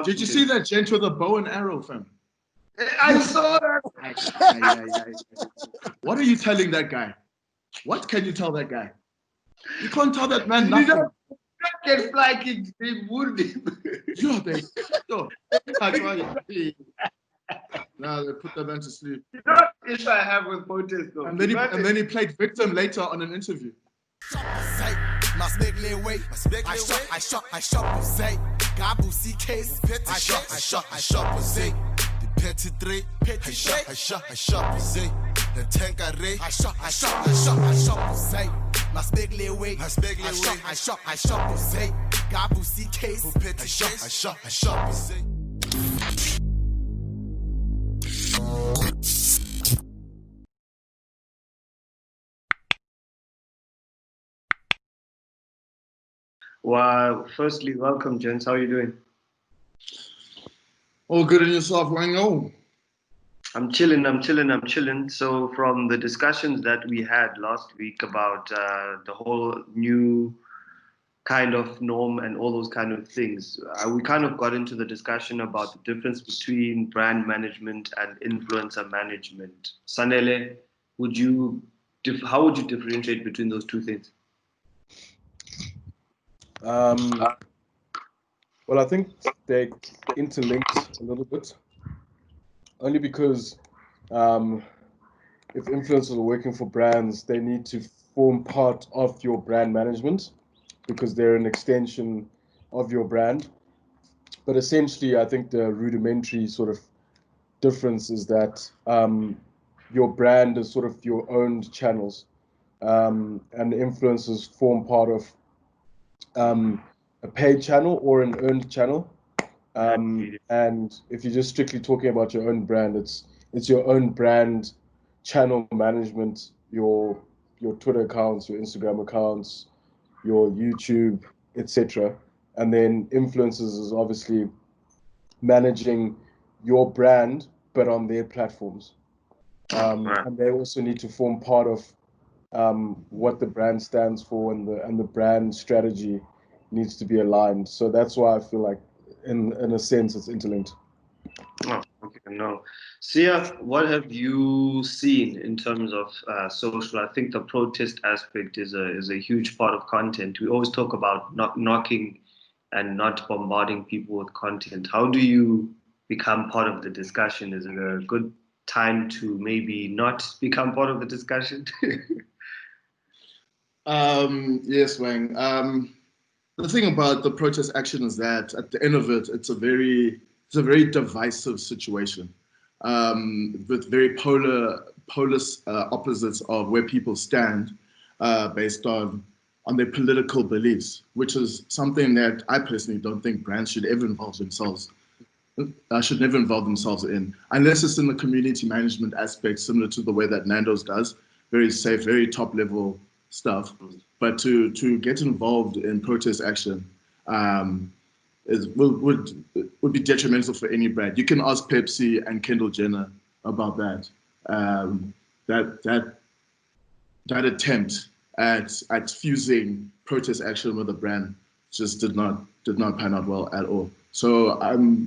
Did you see that gent with a bow and arrow, fam? I saw that. What are you telling that guy? What can you tell that guy? You can't tell that man You nothing. don't get fly kicks, they wound him. Yo, that's why. Now they put that man to sleep. You know what issue I have with protest though? And then he played victim later on an interview. Wow, firstly, welcome, gents. How are you doing? All good in yourself, Wango? I'm chilling. So from the discussions that we had last week about the whole new kind of norm and all those kind of things, we kind of got into the discussion about the difference between brand management and influencer management. Sanele, how would you differentiate between those two things? Well, I think they're interlinked a little bit, only because if influencers are working for brands, they need to form part of your brand management because they're an extension of your brand. But essentially, I think the rudimentary sort of difference is that your brand is sort of your owned channels, and influencers form part of a paid channel or an earned channel. And if you're just strictly talking about your own brand, it's your own brand channel management, your Twitter accounts, your Instagram accounts, your YouTube, etc. And then influencers is obviously managing your brand, but on their platforms. And they also need to form part of what the brand stands for, and the brand strategy needs to be aligned. So that's why I feel like, in a sense, it's interlinked. Oh, okay, no. Siya, what have you seen in terms of social? I think the protest aspect is a huge part of content. We always talk about not knocking and not bombarding people with content. How do you become part of the discussion? Is it a good time to maybe not become part of the discussion? Yes, Wang. The thing about the protest action is that at the end of it, it's a very divisive situation, with very polar opposites of where people stand, based on their political beliefs, which is something that I personally don't think brands should ever involve themselves. Should never involve themselves in, unless it's in the community management aspect, similar to the way that Nando's does, very safe, very top level stuff. But to get involved in protest action would be detrimental for any brand. You can ask Pepsi and Kendall Jenner about that. That attempt at fusing protest action with a brand just did not pan out well at all. So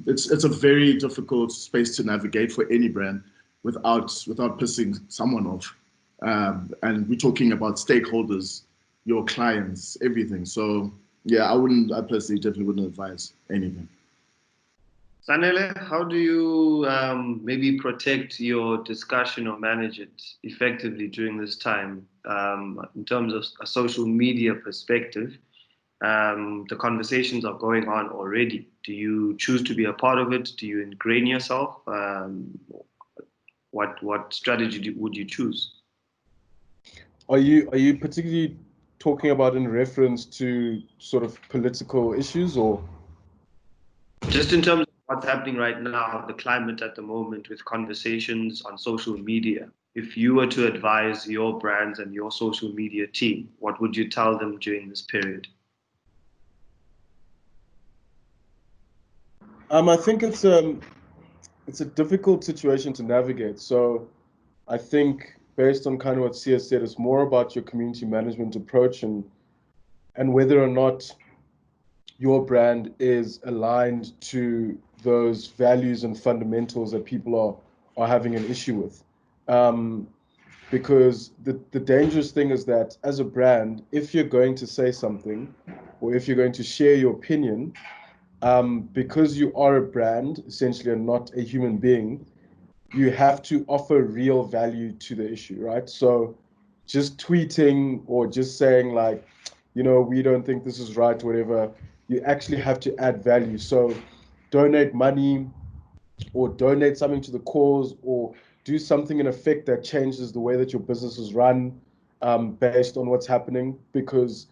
it's a very difficult space to navigate for any brand without pissing someone off. And we're talking about stakeholders, your clients, everything. So yeah, I personally definitely wouldn't advise anything. Sanele, how do you maybe protect your discussion or manage it effectively during this time, in terms of a social media perspective? The conversations are going on already. Do you choose to be a part of it? Do you ingrain yourself? What strategy would you choose? Are you particularly talking about in reference to sort of political issues, or just in terms of what's happening right now, the climate at the moment with conversations on social media? If you were to advise your brands and your social media team, what would you tell them during this period? I think it's a difficult situation to navigate. So I think, based on kind of what Siya said, it's more about your community management approach and whether or not your brand is aligned to those values and fundamentals that people are having an issue with. Because the dangerous thing is that as a brand, if you're going to say something or if you're going to share your opinion, because you are a brand essentially and not a human being, you have to offer real value to the issue, right? So just tweeting or just saying like, we don't think this is right, whatever, you actually have to add value. So donate money or donate something to the cause or do something in effect that changes the way that your business is run, based on what's happening. Because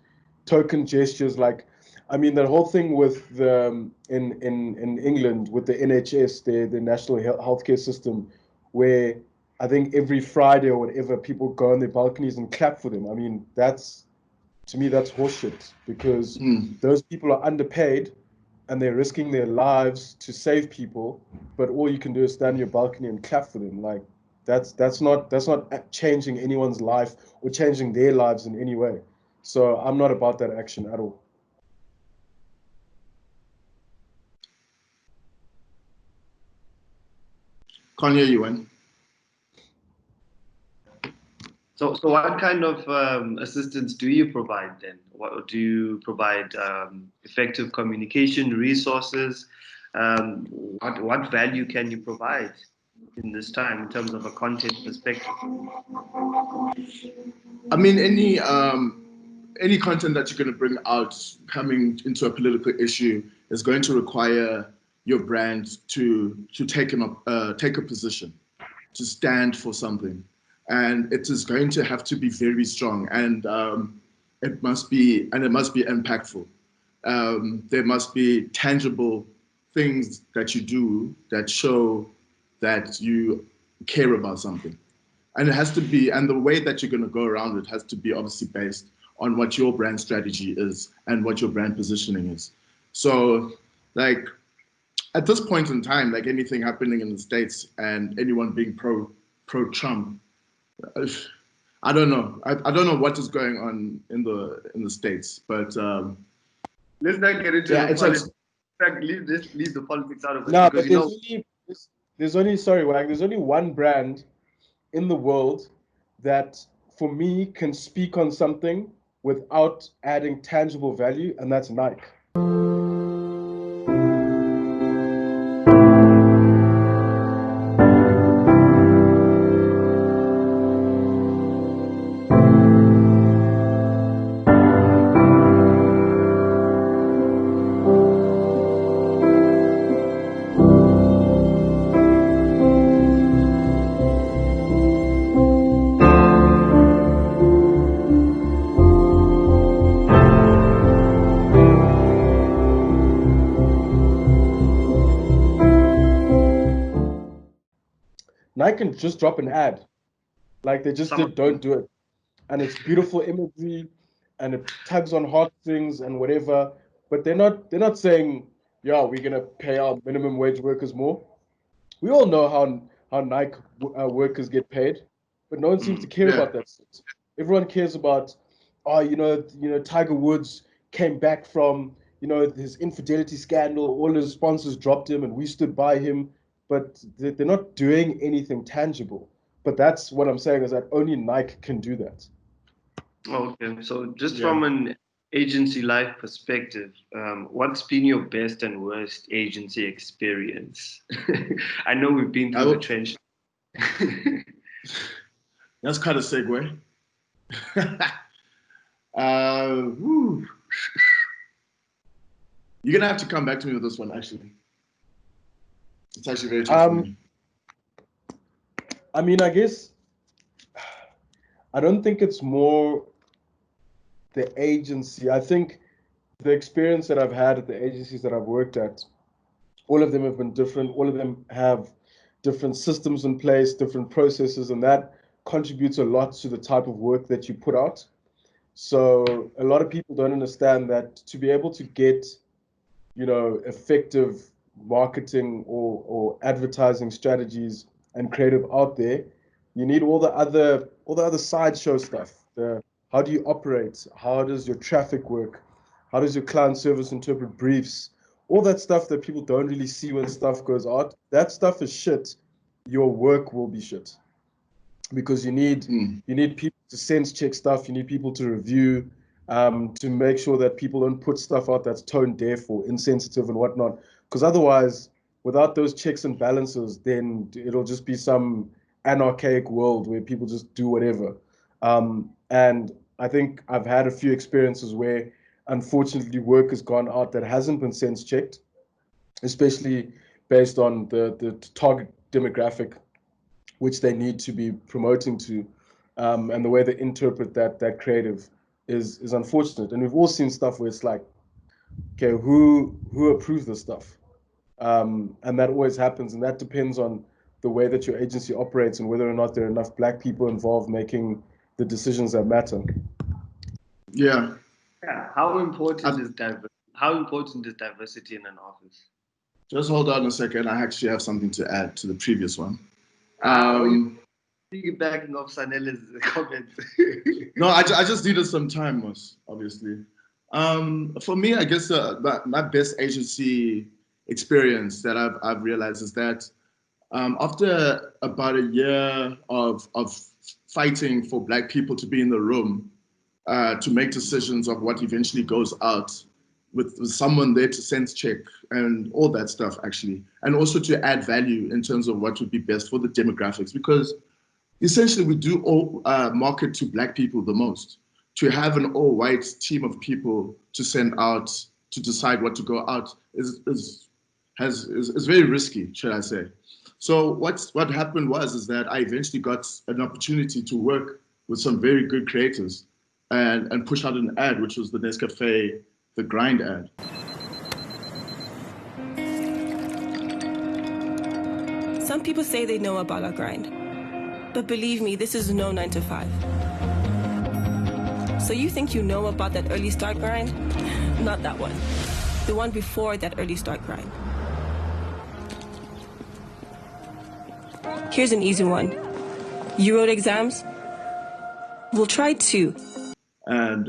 token gestures, like, I mean, that whole thing with the in England with the NHS, the National Healthcare System, where I think every Friday or whatever, people go on their balconies and clap for them. I mean, to me, that's horseshit, because those people are underpaid and they're risking their lives to save people, but all you can do is stand on your balcony and clap for them. Like, that's not changing anyone's life or changing their lives in any way. So I'm not about that action at all. Can't hear you, Wayne. So what kind of assistance do you provide then? What do you provide? Effective communication, resources. What value can you provide in this time in terms of a content perspective? I mean, any content that you're going to bring out coming into a political issue is going to require your brand to take a position, to stand for something, and it is going to have to be very strong, and it must be impactful. There must be tangible things that you do that show that you care about something. And it has to be, and the way that you're going to go around it has to be obviously based on what your brand strategy is and what your brand positioning is. So, like, at this point in time, like anything happening in the States and anyone being pro Trump, I don't know. I don't know what is going on in the States, but let's not get into the politics. Leave the politics out of it. No, Because but there's only sorry, Wang, there's only one brand in the world that, for me, can speak on something without adding tangible value, and that's Nike. Nike can just drop an ad, like they just don't do it, and it's beautiful imagery, and it tugs on heartstrings and whatever. But they're not saying, yeah, we're gonna pay our minimum wage workers more. We all know how Nike workers get paid, but no one seems to care about that. Everyone cares about, oh, Tiger Woods came back from his infidelity scandal. All his sponsors dropped him, and we stood by him. But they're not doing anything tangible. But that's what I'm saying, is that only Nike can do that. Okay, so just from an agency life perspective, what's been your best and worst agency experience? I know we've been through the trench. That's kind of segue. You're gonna have to come back to me with this one. Actually, it's actually very tough for me. I mean, I guess I don't think it's more the agency. I think the experience that I've had at the agencies that I've worked at, all of them have been different. All of them have different systems in place, different processes, and that contributes a lot to the type of work that you put out. So a lot of people don't understand that to be able to get, effective marketing or advertising strategies and creative out there, you need all the other sideshow stuff. How do you operate? How does your traffic work? How does your client service interpret briefs? All that stuff that people don't really see when stuff goes out, that stuff is shit. Your work will be shit. Because you need people to sense check stuff, you need people to review, to make sure that people don't put stuff out that's tone deaf or insensitive and whatnot. Because otherwise, without those checks and balances, then it'll just be some anarchic world where people just do whatever. And I think I've had a few experiences where, unfortunately, work has gone out that hasn't been sense checked, especially based on the target demographic which they need to be promoting to, and the way they interpret that creative is unfortunate. And we've all seen stuff where it's like, okay, who approves this stuff? And that always happens, and that depends on the way that your agency operates and whether or not there are enough Black people involved making the decisions that matter. Yeah. Yeah. How important is diversity in an office? Just hold on a second. I actually have something to add to the previous one. Piggybacking off Sanele's comments. No, I just needed some time, Moss, obviously. For me, I guess my best agency experience that I've realized is that after about a year of fighting for Black people to be in the room, to make decisions of what eventually goes out, with someone there to sense check and all that stuff, actually, and also to add value in terms of what would be best for the demographics, because essentially we do all market to Black people the most. To have an all-white team of people to send out to decide what to go out is very risky, should I say. So what happened is that I eventually got an opportunity to work with some very good creators and push out an ad, which was the Nescafe, the Grind ad. Some people say they know about our grind, but believe me, this is no 9 to 5. So you think you know about that early start grind? Not that one. The one before that early start grind. Here's an easy one. You wrote exams? We'll try 2. And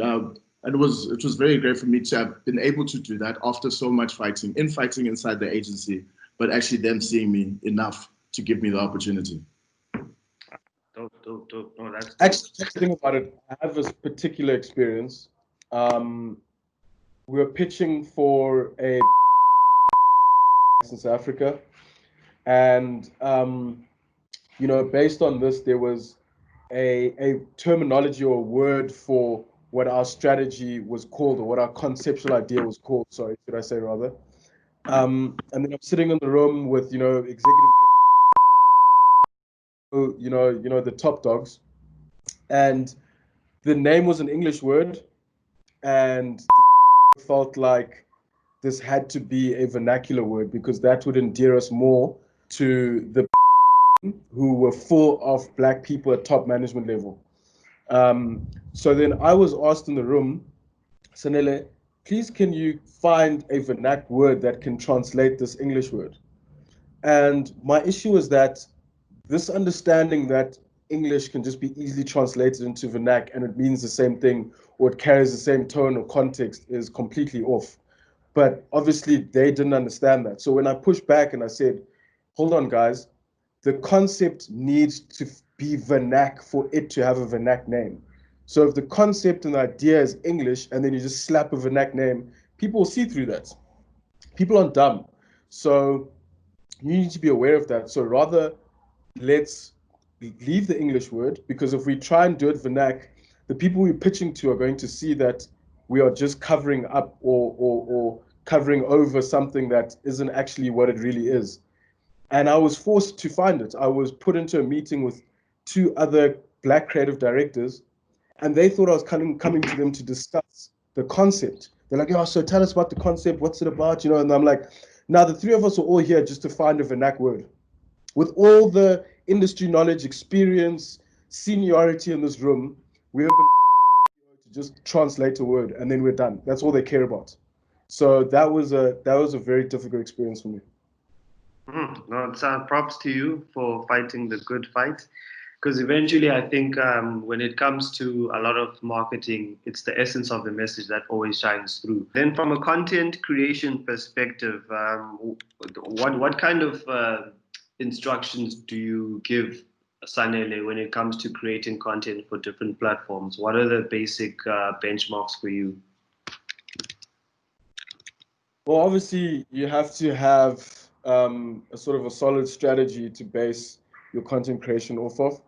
it was very great for me to have been able to do that after so much fighting inside the agency, but actually them seeing me enough to give me the opportunity. Dope. No, that's dope. Actually, think about it. I have this particular experience. We were pitching for a in South Africa, and based on this, there was a terminology or a word for what our strategy was called, or what our conceptual idea was called. Sorry, should I say rather? And then I'm sitting in the room with executive, the top dogs, and the name was an English word, and felt like this had to be a vernacular word because that would endear us more to the who were full of Black people at top management level. So then I was asked in the room, Sanele, please can you find a vernac word that can translate this English word? And my issue is that this understanding that English can just be easily translated into vernac and it means the same thing or it carries the same tone or context is completely off. But obviously they didn't understand that. So when I pushed back and I said, hold on guys, the concept needs to be vernac for it to have a vernac name. So if the concept and the idea is English and then you just slap a vernac name, people will see through that. People aren't dumb. So you need to be aware of that. So rather, let's leave the English word, because if we try and do it vernac, the people we're pitching to are going to see that we are just covering up or covering over something that isn't actually what it really is. And I was forced to find it. I was put into a meeting with 2 other Black creative directors, and they thought I was coming to them to discuss the concept. They're like, so tell us about the concept. What's it about? And I'm like, now the 3 of us are all here just to find a vernac word. With all the industry knowledge, experience, seniority in this room, we have been to just translate a word and then we're done. That's all they care about. So that was a very difficult experience for me. No, props to you for fighting the good fight. Because eventually, I think when it comes to a lot of marketing, it's the essence of the message that always shines through. Then, from a content creation perspective, what kind of instructions do you give Sanele when it comes to creating content for different platforms? What are the basic benchmarks for you? Well, obviously, you have to have a sort of a solid strategy to base your content creation off of.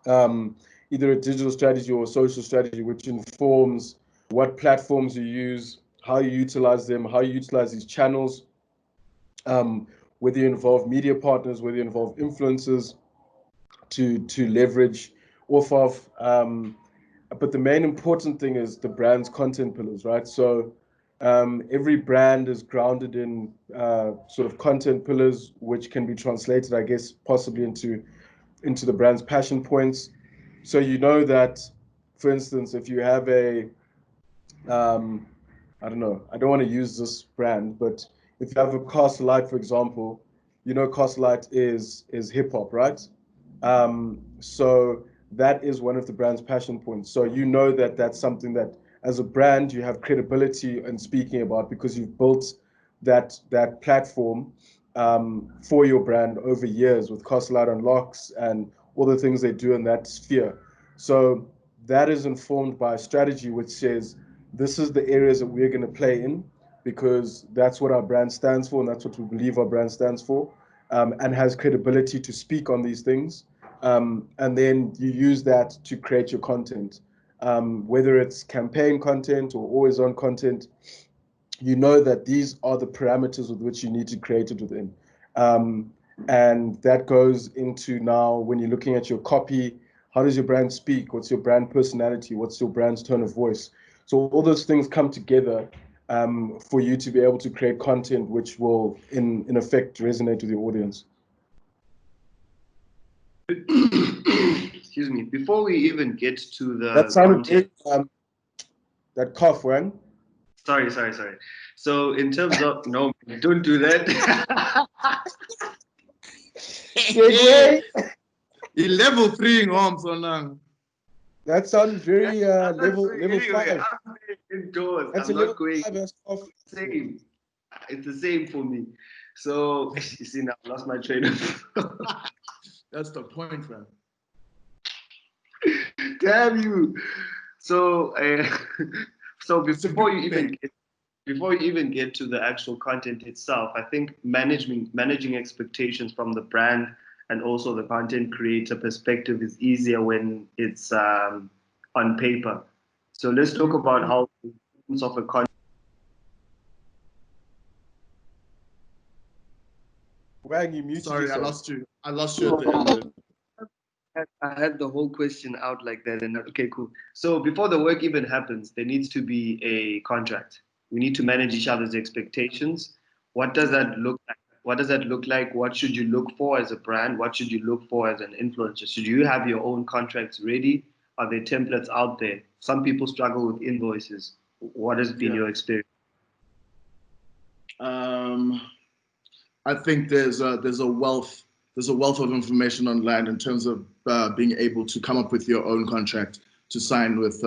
Either a digital strategy or a social strategy, which informs what platforms you use, how you utilize them, how you utilize these channels, whether you involve media partners, whether you involve influencers to leverage off of. But the main important thing is the brand's content pillars, right? So every brand is grounded in sort of content pillars, which can be translated, I guess, possibly into the brand's passion points. So you know that, for instance, if you have a, I don't know, I don't want to use this brand, but if you have a Castle Light, for example, you know Castle Light is hip hop, right? So that is one of the brand's passion points. So you know that that's something that, as a brand, you have credibility in speaking about because you've built that platform for your brand over years with Castle Light Unlocks and all the things they do in that sphere. So that is informed by a strategy which says, this is the areas that we're going to play in because that's what our brand stands for and that's what we believe our brand stands for, and has credibility to speak on these things. And then you use that to create your content, whether it's campaign content or always on content. You know that these are the parameters with which you need to create it within. And that goes into now when you're looking at your copy, how does your brand speak? What's your brand personality? What's your brand's tone of voice? So all those things come together for you to be able to create content which will, in effect, resonate with your audience. Excuse me. Before we even get to the That sounded content, that cough, man. Sorry. So in terms of no, don't do that. Segue. Level 3 in arms on now. That sounds very level Anyway, 5. I'm indoors. That's I'm a not level going. 5 as cough. Same. It's the same for me. So you see now I lost my train of That's the point, man. Damn you. So so before you even get to the actual content itself, I think managing expectations from the brand and also the content creator perspective is easier when it's on paper. So let's talk about how the importance of a content. Wang, you muted Sorry, yourself. I lost you at the end. I had the whole question out like that, and okay, cool. So before the work even happens, there needs to be a contract. We need to manage each other's expectations. What does that look like? What should you look for as a brand? What should you look for as an influencer? Should you have your own contracts ready? Are there templates out there? Some people struggle with invoices. What has been your experience? I think there's a wealth of information online in terms of being able to come up with your own contract to sign with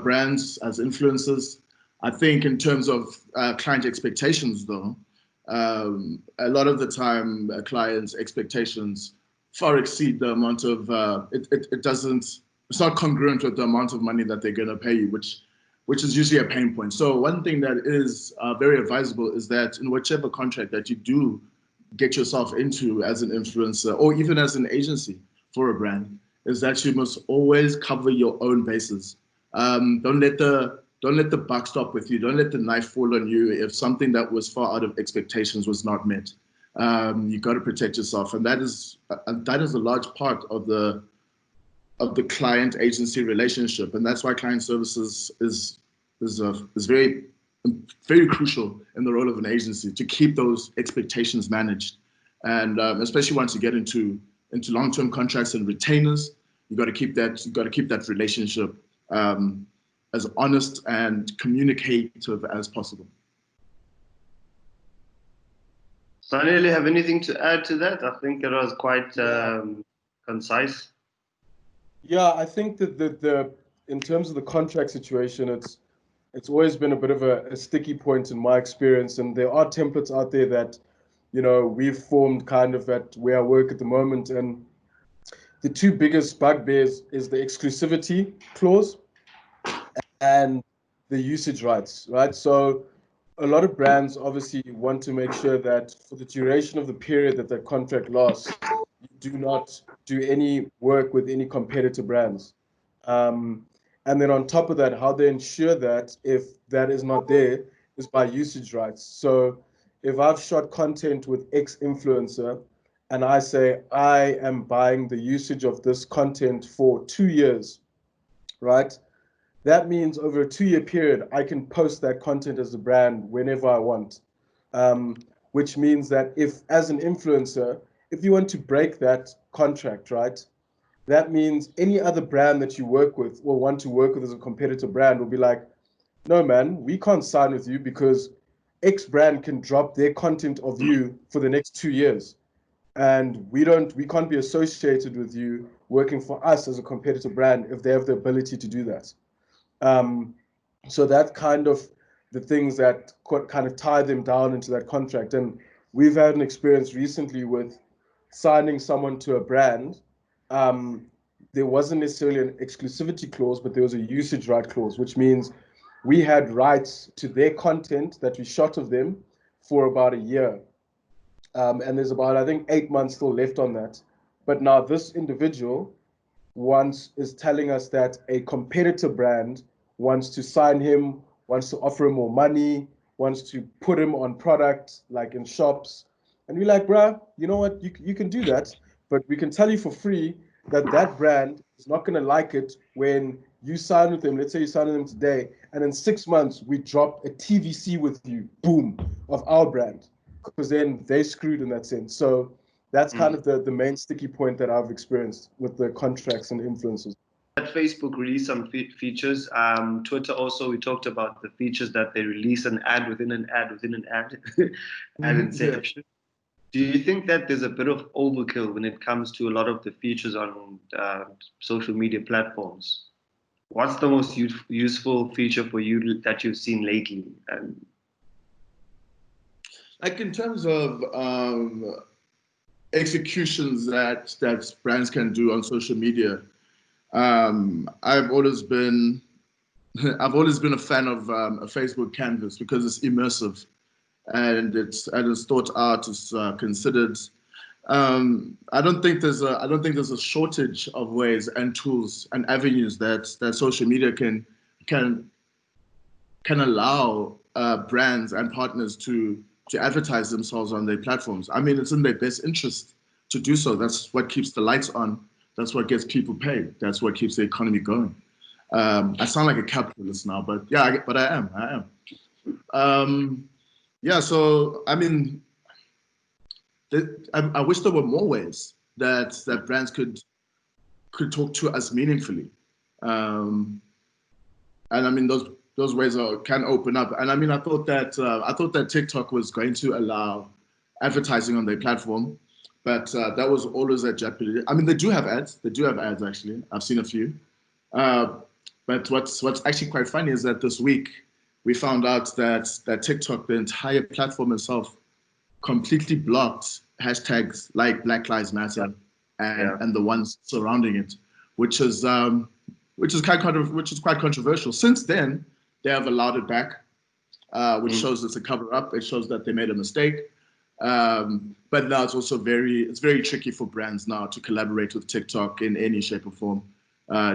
brands as influencers. I think in terms of client expectations, though, a lot of the time clients' expectations far exceed the amount of it's not congruent with the amount of money that they're going to pay you, which is usually a pain point. So one thing that is very advisable is that in whichever contract that you do get yourself into as an influencer or even as an agency for a brand, is that you must always cover your own bases. Don't let the buck stop with you. Don't let the knife fall on you if something that was far out of expectations was not met. You got to protect yourself, and that is a large part of the client agency relationship, and that's why client services is very crucial in the role of an agency to keep those expectations managed, and especially once you get into long-term contracts and retainers, you got to keep that relationship as honest and communicative as possible. Sanele, have anything to add to that? I think it was quite concise? Yeah, I think that the in terms of the contract situation, it's always been a bit of a sticky point in my experience, and there are templates out there that, you know, we've formed kind of at where I work at the moment, and the two biggest bugbears is the exclusivity clause and the usage rights, right? So a lot of brands obviously want to make sure that for the duration of the period that that contract lasts, you do not do any work with any competitor brands. And then on top of that, how they ensure that if that is not there is by usage rights. So if I've shot content with X influencer and I say I am buying the usage of this content for 2 years, right? That means over a 2 year period, I can post that content as a brand whenever I want. Which means that if, as an influencer, if you want to break that contract, right, that means any other brand that you work with or want to work with as a competitor brand will be like, no, man, we can't sign with you because X brand can drop their content of you for the next 2 years. And we can't be associated with you working for us as a competitor brand if they have the ability to do that. So that's kind of the things that kind of tie them down into that contract. And we've had an experience recently with signing someone to a brand. There wasn't necessarily an exclusivity clause, but there was a usage right clause, which means we had rights to their content that we shot of them for about a year. And there's about, I think, 8 months still left on that. But now this individual is telling us that a competitor brand wants to sign him, wants to offer him more money, wants to put him on product like in shops. And we're like, bruh, you know what? You can do that, but we can tell you for free that that brand is not going to like it when you sign with them. Let's say you sign with them today, and in 6 months, we drop a TVC with you, boom, of our brand, because then they screwed in that sense. So that's kind of the main sticky point that I've experienced with the contracts and influencers. That Facebook released some features. Twitter also, we talked about the features that they release an ad within an ad within an ad, ad inception. Do you think that there's a bit of overkill when it comes to a lot of the features on social media platforms? What's the most useful feature for you that you've seen lately? Like in terms of executions that brands can do on social media, I've always been a fan of a Facebook canvas because it's immersive and it's thought out, it's considered. I don't think there's a shortage of ways and tools and avenues that social media can allow brands and partners to advertise themselves on their platforms. I mean, it's in their best interest to do so. That's what keeps the lights on. That's what gets people paid. That's what keeps the economy going. I sound like a capitalist now, but yeah, but I am. Yeah, so I mean, I wish there were more ways that brands could talk to us meaningfully, and I mean those ways can open up. And I mean, I thought that TikTok was going to allow advertising on their platform, but that was always at jeopardy. I mean, they do have ads. They do have ads actually. I've seen a few. But what's actually quite funny is that this week we found out that TikTok, the entire platform itself, completely blocked hashtags like BlacklivesMatter and the ones surrounding it, which is quite controversial. Since then, they have allowed it back, which shows it's a cover up. It shows that they made a mistake. But now it's very tricky for brands now to collaborate with TikTok in any shape or form,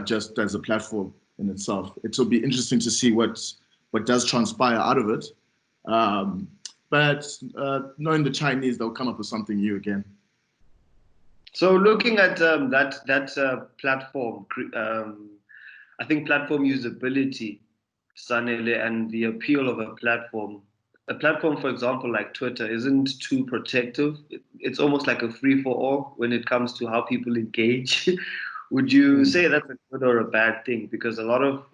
just as a platform in itself. It will be interesting to see what does transpire out of it. But knowing the Chinese, they'll come up with something new again. So looking at that platform, I think platform usability, Sanele, and the appeal of a platform. A platform, for example, like Twitter, isn't too protective. It's almost like a free-for-all when it comes to how people engage. Would you say that's a good or a bad thing? Because a lot of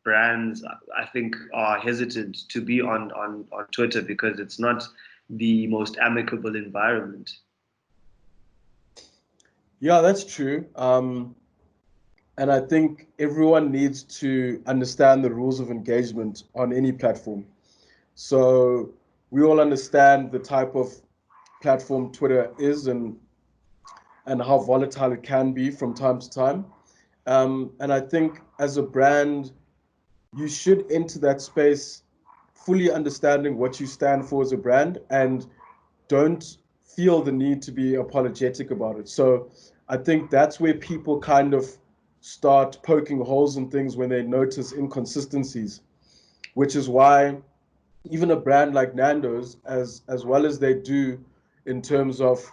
brands, I think, are hesitant to be on Twitter because it's not the most amicable environment. Yeah, that's true. And I think everyone needs to understand the rules of engagement on any platform. So we all understand the type of platform Twitter is and how volatile it can be from time to time. And I think as a brand, you should enter that space fully understanding what you stand for as a brand and don't feel the need to be apologetic about it. So I think that's where people kind of start poking holes in things when they notice inconsistencies, which is why even a brand like Nando's, as well as they do in terms of,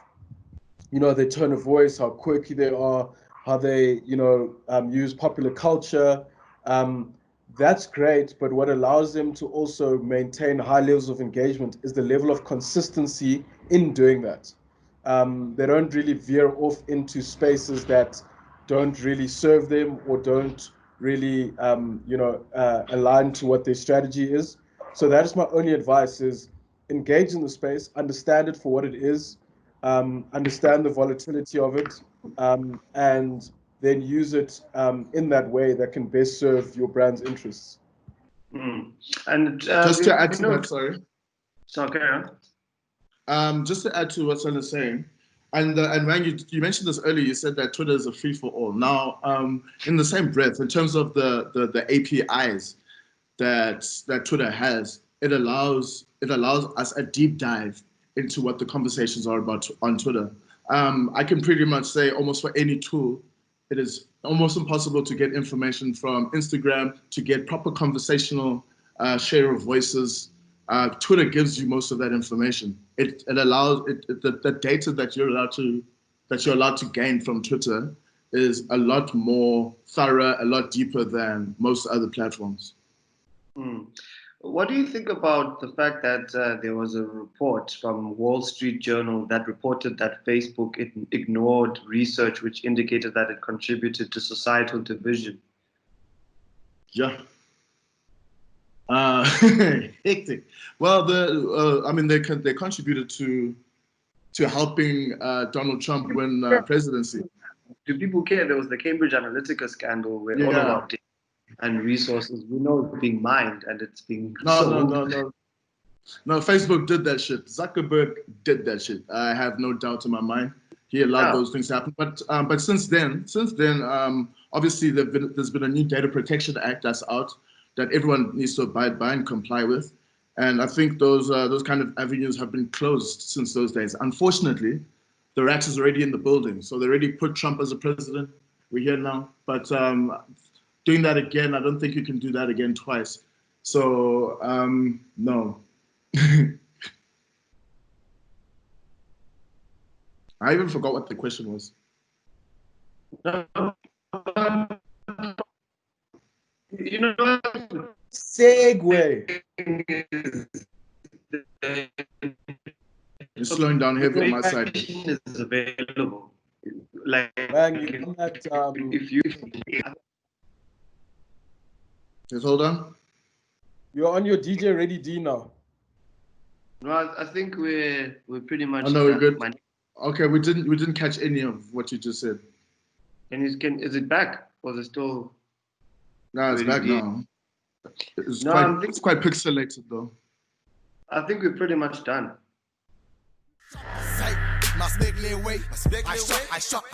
their tone of voice, how quirky they are, how they, use popular culture, that's great. But what allows them to also maintain high levels of engagement is the level of consistency in doing that. They don't really veer off into spaces that don't really serve them or don't really, align to what their strategy is. So that is my only advice: is engage in the space, understand it for what it is, understand the volatility of it, and then use it in that way that can best serve your brand's interests. Mm. And Just to add to that, sorry. So carry on. Just to add to what Sanele is saying, and when you mentioned this earlier, you said that Twitter is a free for all. Now, in the same breath, in terms of the APIs that Twitter has, it allows us a deep dive into what the conversations are about on Twitter. I can pretty much say almost for any tool, it is almost impossible to get information from Instagram to get proper conversational share of voices. Twitter gives you most of that information. It allows the data that you're allowed to gain from Twitter is a lot more thorough, a lot deeper than most other platforms. Mm. What do you think about the fact that there was a report from Wall Street Journal that reported that Facebook ignored research which indicated that it contributed to societal division? Yeah. Hectic. Well, they contributed to helping Donald Trump win presidency. Do people care? There was the Cambridge Analytica scandal where all of our data and resources, we know it's being mined and it's being sold. No, Facebook did that shit. Zuckerberg did that shit. I have no doubt in my mind. He allowed those things to happen. But since then, obviously there's been a new Data Protection Act that's out that everyone needs to abide by and comply with. And I think those kind of avenues have been closed since those days. Unfortunately, the rat is already in the building. So they already put Trump as a president. We're here now. But doing that again, I don't think you can do that again twice. So no. I even forgot what the question was. You know, Segue. It's slowing down heavy on my side. Is available. Like, Man, you know that, if you Just hold on. you're on your DJ Ready D now. No, I think we're pretty much. Oh no, we're good. Okay, we didn't catch any of what you just said. And is it back or is it still? No, it's back now. It's quite pixelated though. I think we're pretty much done. I shot,